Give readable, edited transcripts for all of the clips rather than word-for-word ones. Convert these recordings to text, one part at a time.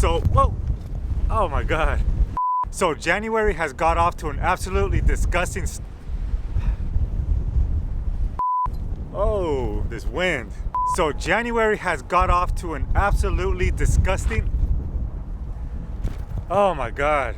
So, whoa, oh my God. So January has got off to an absolutely disgusting, oh, this wind. So January has got off to an absolutely disgusting, oh my God.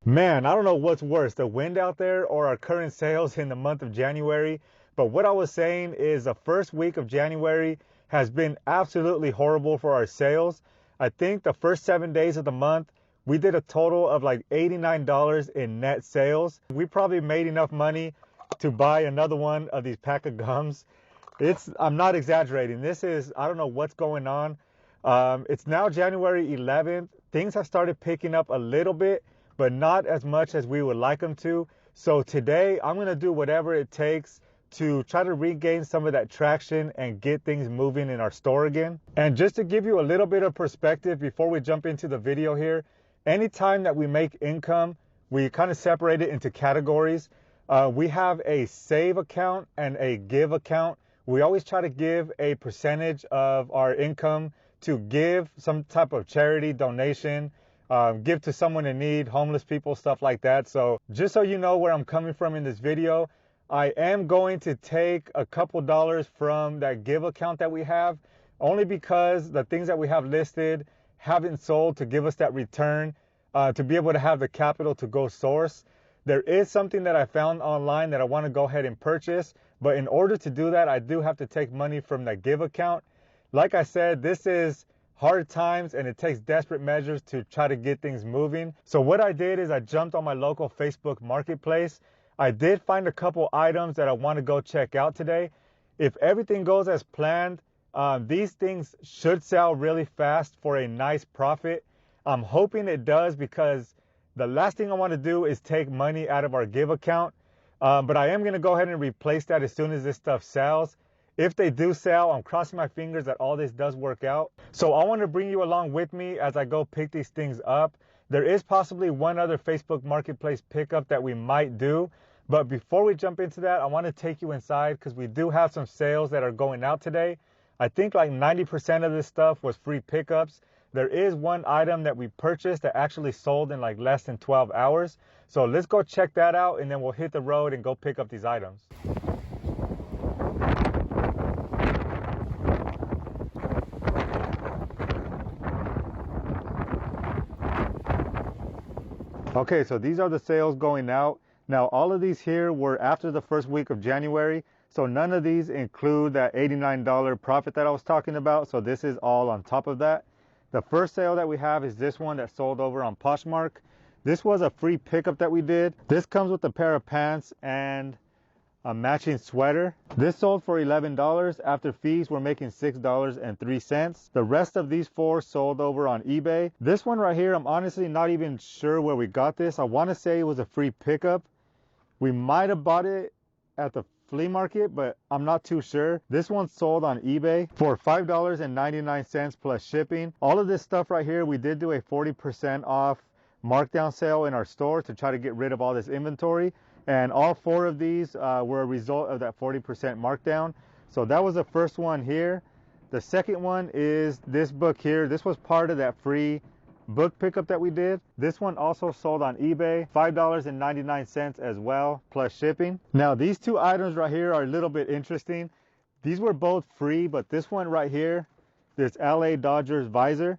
Man, I don't know what's worse, the wind out there or our current sales in the month of January. But what I was saying is the first week of January has been absolutely horrible for our sales. I think the first 7 days of the month, we did a total of like $89 in net sales. We probably made enough money to buy another one of these pack of gums. I'm not exaggerating. I don't know what's going on. It's now January 11th. Things have started picking up a little bit, but not as much as we would like them to. So today I'm going to do whatever it takes to try to regain some of that traction and get things moving in our store again. And just to give you a little bit of perspective before we jump into the video here, anytime that we make income, we kind of separate it into categories. We have a save account and a give account. We always try to give a percentage of our income to give some type of charity donation, give to someone in need, homeless people, stuff like that. So just so you know where I'm coming from in this video, I am going to take a couple dollars from that give account that we have, only because the things that we have listed haven't sold to give us that return, to be able to have the capital to go source. There is something that I found online that I want to go ahead and purchase, but in order to do that, I do have to take money from that give account. Like I said, this is hard times and it takes desperate measures to try to get things moving. So what I did is I jumped on my local Facebook marketplace. I did find a couple items that I want to go check out today. If everything goes as planned, these things should sell really fast for a nice profit. I'm hoping it does, because the last thing I want to do is take money out of our give account. But I am going to go ahead and replace that as soon as this stuff sells. If they do sell, I'm crossing my fingers that all this does work out. So I want to bring you along with me as I go pick these things up. There is possibly one other Facebook Marketplace pickup that we might do. But before we jump into that, I want to take you inside because we do have some sales that are going out today. I think like 90% of this stuff was free pickups. There is one item that we purchased that actually sold in like less than 12 hours. So let's go check that out and then we'll hit the road and go pick up these items. Okay, so these are the sales going out. Now, all of these here were after the first week of January, so none of these include that $89 profit that I was talking about, so this is all on top of that. The first sale that we have is this one that sold over on Poshmark. This was a free pickup that we did. This comes with a pair of pants and a matching sweater. This sold for $11. After fees, we're making $6.03. The rest of these four sold over on eBay. This one right here, I'm honestly not even sure where we got this. I want to say it was a free pickup. We might have bought it at the flea market, but I'm not too sure. This one sold on eBay for $5.99 plus shipping. All of this stuff right here, we did do a 40% off markdown sale in our store to try to get rid of all this inventory. And all four of these were a result of that 40% markdown. So that was the first one here. The second one is this book here. This was part of that free book pickup that we did. This one also sold on eBay, $5.99 as well, plus shipping. Now these two items right here are a little bit interesting. These were both free, but this one right here, this LA Dodgers visor,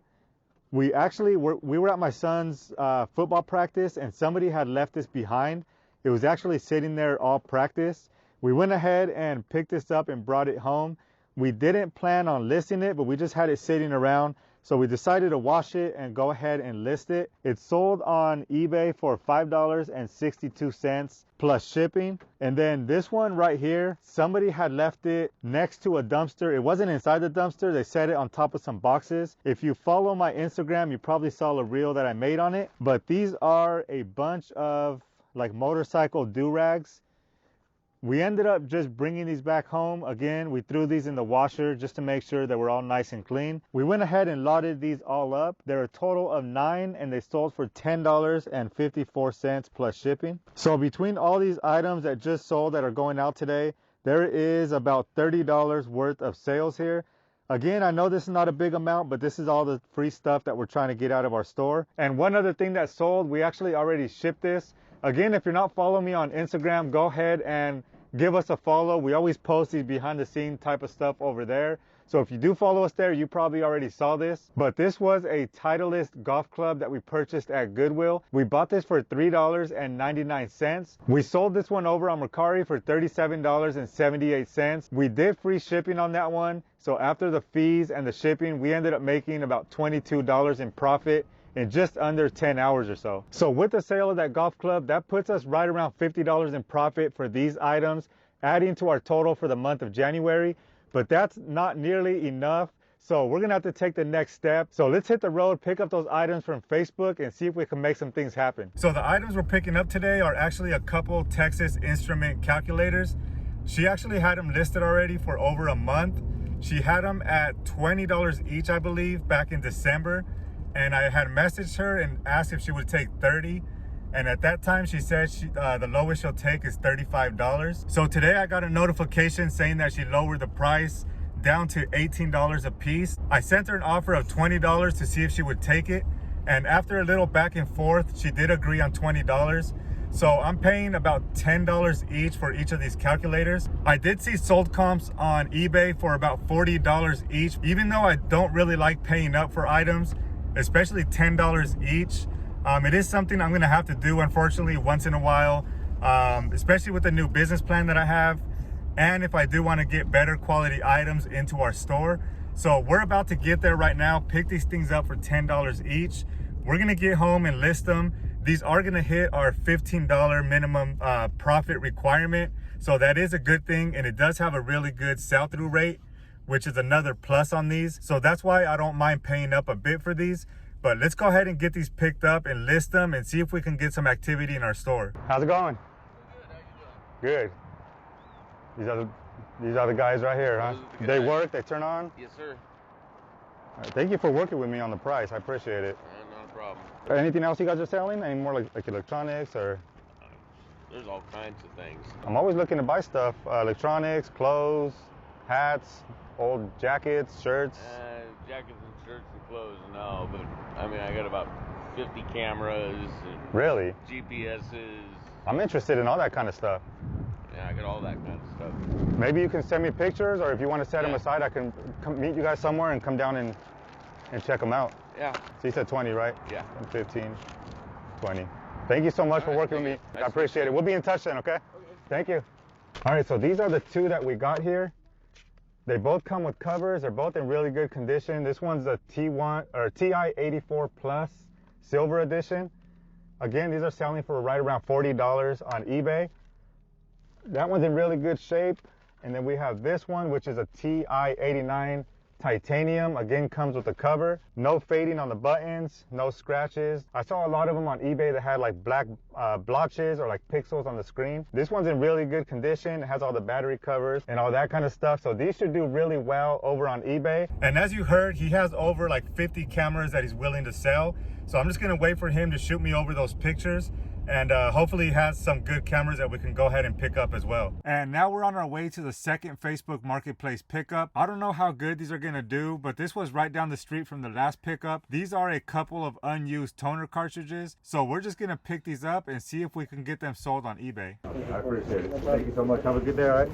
we were at my son's football practice and somebody had left this behind. It was actually sitting there all practice. We went ahead and picked this up and brought it home. We didn't plan on listing it, but we just had it sitting around. So we decided to wash it and go ahead and list it. It sold on eBay for $5.62 plus shipping. And then this one right here, somebody had left it next to a dumpster. It wasn't inside the dumpster. They set it on top of some boxes. If you follow my Instagram, you probably saw a reel that I made on it. But these are a bunch of like motorcycle do-rags. We ended up just bringing these back home. Again, we threw these in the washer just to make sure that we're all nice and clean. We went ahead and lotted these all up. They're a total of 9 and they sold for $10.54 plus shipping. So between all these items that just sold that are going out today, there is about $30 worth of sales here. Again, I know this is not a big amount, but this is all the free stuff that we're trying to get out of our store. And one other thing that sold, we actually already shipped this. Again, if you're not following me on Instagram, go ahead and give us a follow. We always post these behind the scene type of stuff over there. So if you do follow us there, you probably already saw this. But this was a Titleist golf club that we purchased at Goodwill. We bought this for $3.99. We sold this one over on Mercari for $37.78. We did free shipping on that one. So after the fees and the shipping, we ended up making about $22 in profit in just under 10 hours or so. So with the sale of that golf club, that puts us right around $50 in profit for these items, adding to our total for the month of January. But that's not nearly enough. So we're gonna have to take the next step. So let's hit the road, pick up those items from Facebook and see if we can make some things happen. So the items we're picking up today are actually a couple Texas Instrument calculators. She actually had them listed already for over a month. She had them at $20 each, I believe, back in December. And I had messaged her and asked if she would take 30. And at that time, she said the lowest she'll take is $35. So today I got a notification saying that she lowered the price down to $18 a piece. I sent her an offer of $20 to see if she would take it. And after a little back and forth, she did agree on $20. So I'm paying about $10 each for each of these calculators. I did see sold comps on eBay for about $40 each. Even though I don't really like paying up for items, especially $10 each, it is something I'm gonna have to do, unfortunately, once in a while, especially with the new business plan that I have, and if I do want to get better quality items into our store. So we're about to get there right now, pick these things up for $10 each. We're gonna get home and list them. These are gonna hit our $15 minimum profit requirement. So that is a good thing, and it does have a really good sell-through rate, which is another plus on these. So that's why I don't mind paying up a bit for these. But let's go ahead and get these picked up and list them and see if we can get some activity in our store. How's it going? Good. These are the guys right here, huh? They work, they turn on? Yes, sir. All right, thank you for working with me on the price. I appreciate it. Not a problem. Anything else you guys are selling? Any more like electronics or? There's all kinds of things. I'm always looking to buy stuff. Electronics, clothes, hats, old jackets, shirts. Jackets and shirts and clothes, no, but I mean, I got about 50 cameras and really? GPSs. I'm interested in all that kind of stuff. Yeah, I got all that kind of stuff. Maybe you can send me pictures, or if you want to set them aside, I can come meet you guys somewhere and come down and check them out. Yeah. So you said 20, right? Yeah. 15, 20. Thank you so much for working with me. I appreciate it. We'll be in touch then, okay? Thank you. All right, so these are the two that we got here. They both come with covers. They're both in really good condition. This one's a T1 or TI-84 Plus Silver Edition. Again, these are selling for right around $40 on eBay. That one's in really good shape. And then we have this one, which is a TI-89 Titanium. Again, comes with a cover. No fading on the buttons, no scratches. I saw a lot of them on eBay that had like black blotches or like pixels on the screen. This one's in really good condition. It has all the battery covers and all that kind of stuff. So these should do really well over on eBay. And as you heard, he has over like 50 cameras that he's willing to sell. So I'm just gonna wait for him to shoot me over those pictures. And hopefully he has some good cameras that we can go ahead and pick up as well. And now we're on our way to the second Facebook Marketplace pickup. I don't know how good these are gonna do, but this was right down the street from the last pickup. These are a couple of unused toner cartridges. So we're just gonna pick these up and see if we can get them sold on eBay. I appreciate it. Thank you so much. Have a good day, all right?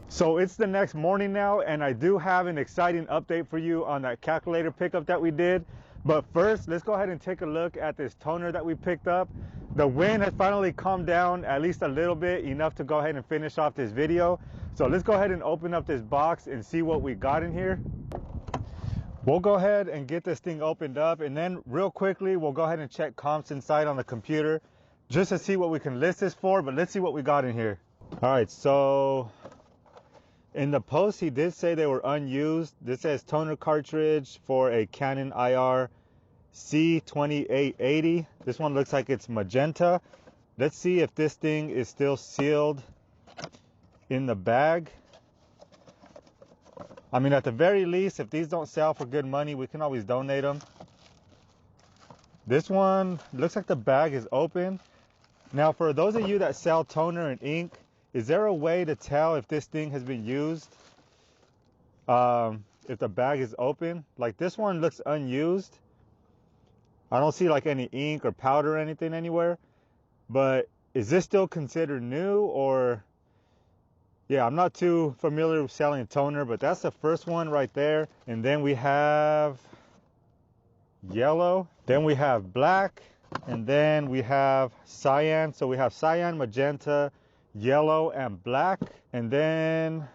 So it's the next morning now, and I do have an exciting update for you on that calculator pickup that we did. But first, let's go ahead and take a look at this toner that we picked up. The wind has finally calmed down at least a little bit, enough to go ahead and finish off this video. So let's go ahead and open up this box and see what we got in here. We'll go ahead and get this thing opened up, and then real quickly, we'll go ahead and check comps inside on the computer just to see what we can list this for, but let's see what we got in here. All right, so in the post, he did say they were unused. This says toner cartridge for a Canon IR C2880. This one looks like it's magenta. Let's see if this thing is still sealed in the bag. I mean, at the very least, if these don't sell for good money, we can always donate them. This one looks like the bag is open. Now, for those of you that sell toner and ink, is there a way to tell if this thing has been used? If the bag is open? Like this one looks unused. I don't see like any ink or powder or anything anywhere. But is this still considered new? Or yeah, I'm not too familiar with selling toner, but that's the first one right there. And then we have yellow, then we have black, and then we have cyan. So we have cyan, magenta, yellow, and black. And then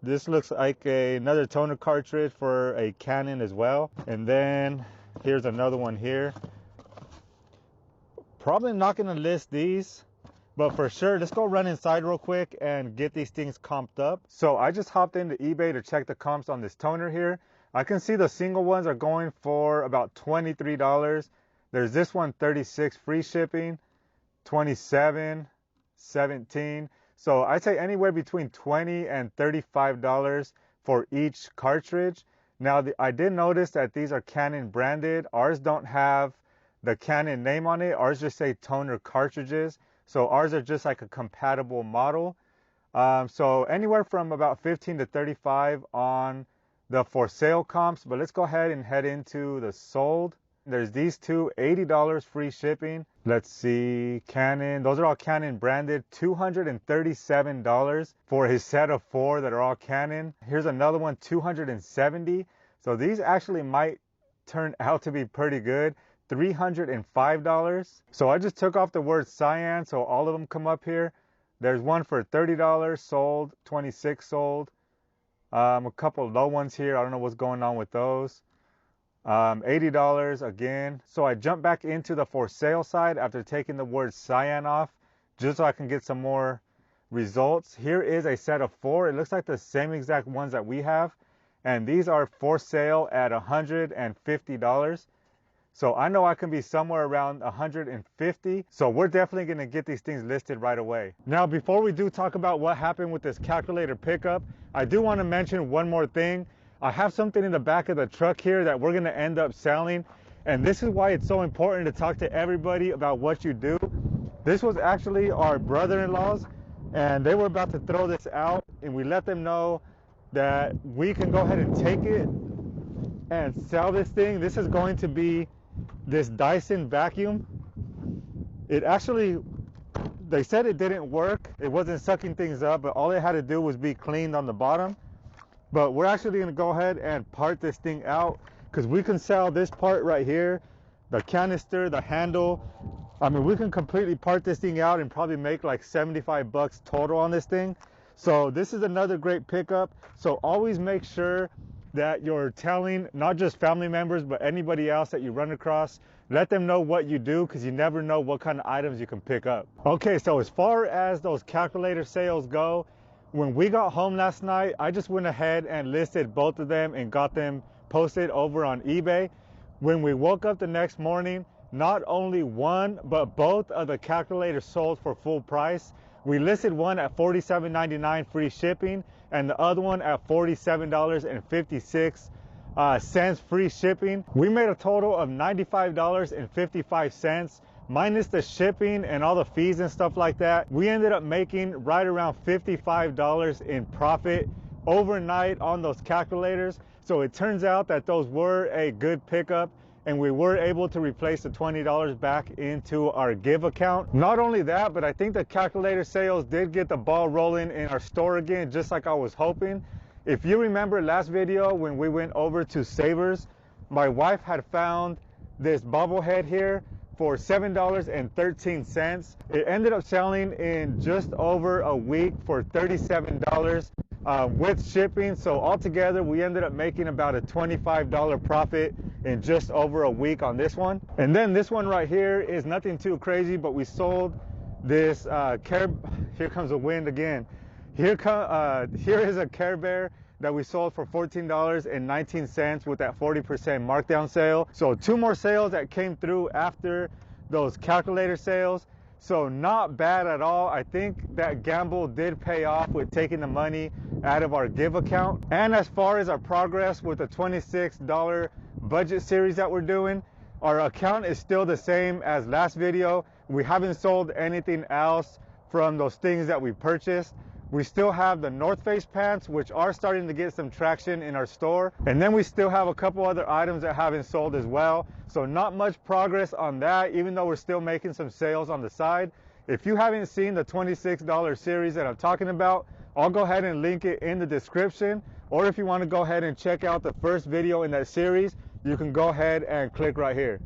this looks like another toner cartridge for a Canon as well. And then here's another one here. Probably not going to list these, but for sure, let's go run inside real quick and get these things comped up. So I just hopped into eBay to check the comps on this toner here. I can see the single ones are going for about $23. There's this one, 36 free shipping, 27, 17. So I'd say anywhere between $20 and $35 for each cartridge. Now, I did notice that these are Canon branded. Ours don't have the Canon name on it. Ours just say toner cartridges. So ours are just like a compatible model. So anywhere from about 15 to 35 on the for sale comps. But let's go ahead and head into the sold. There's these two, $80 free shipping. Let's see, Canon. Those are all Canon branded, $237 for his set of 4 that are all Canon. Here's another one, $270. So these actually might turn out to be pretty good. $305. So I just took off the word cyan, so all of them come up here. There's one for $30 sold, 26 sold. A couple low ones here. I don't know what's going on with those. $80 again. So I jumped back into the for sale side after taking the word cyan off, just so I can get some more results. Here is a set of 4. It looks like the same exact ones that we have, and these are for sale at $150. So I know I can be somewhere around 150. So we're definitely going to get these things listed right away. Now, before we do talk about what happened with this calculator pickup, I do want to mention one more thing. I have something in the back of the truck here that we're going to end up selling. And this is why it's so important to talk to everybody about what you do. This was actually our brother-in-law's, and they were about to throw this out, and we let them know that we can go ahead and take it and sell this thing. This is going to be this Dyson vacuum. It actually, they said it didn't work. It wasn't sucking things up, but all it had to do was be cleaned on the bottom. But we're actually going to go ahead and part this thing out, because we can sell this part right here, the canister, the handle. I mean, we can completely part this thing out and probably make like 75 bucks total on this thing. So this is another great pickup. So always make sure that you're telling not just family members, but anybody else that you run across, let them know what you do, because you never know what kind of items you can pick up. Okay, so as far as those calculator sales go, when we got home last night, I just went ahead and listed both of them and got them posted over on eBay. When we woke up the next morning, not only one, but both of the calculators sold for full price. We listed one at $47.99 free shipping, and the other one at $47.56 free shipping. We made a total of $95.55 minus the shipping and all the fees and stuff like that. We ended up making right around $55 in profit overnight on those calculators. So it turns out that those were a good pickup, and we were able to replace the $20 back into our Give account. Not only that, but I think the calculator sales did get the ball rolling in our store again, just like I was hoping. If you remember last video when we went over to Savers, my wife had found this bobblehead here for $7.13. It ended up selling in just over a week for $37 with shipping. So altogether, we ended up making about a $25 profit in just over a week on this one. And then this one right here is nothing too crazy, but we sold this here comes the wind again. Here is a Care Bear that we sold for $14.19 with that 40% markdown sale. So 2 more sales that came through after those calculator sales. So not bad at all. I think that gamble did pay off with taking the money out of our Give account. And as far as our progress with the $26 budget series that we're doing, our account is still the same as last video. We haven't sold anything else from those things that we purchased. We still have the North Face pants, which are starting to get some traction in our store. And then we still have a couple other items that haven't sold as well. So not much progress on that, even though we're still making some sales on the side. If you haven't seen the $26 series that I'm talking about, I'll go ahead and link it in the description. Or if you want to go ahead and check out the first video in that series, you can go ahead and click right here.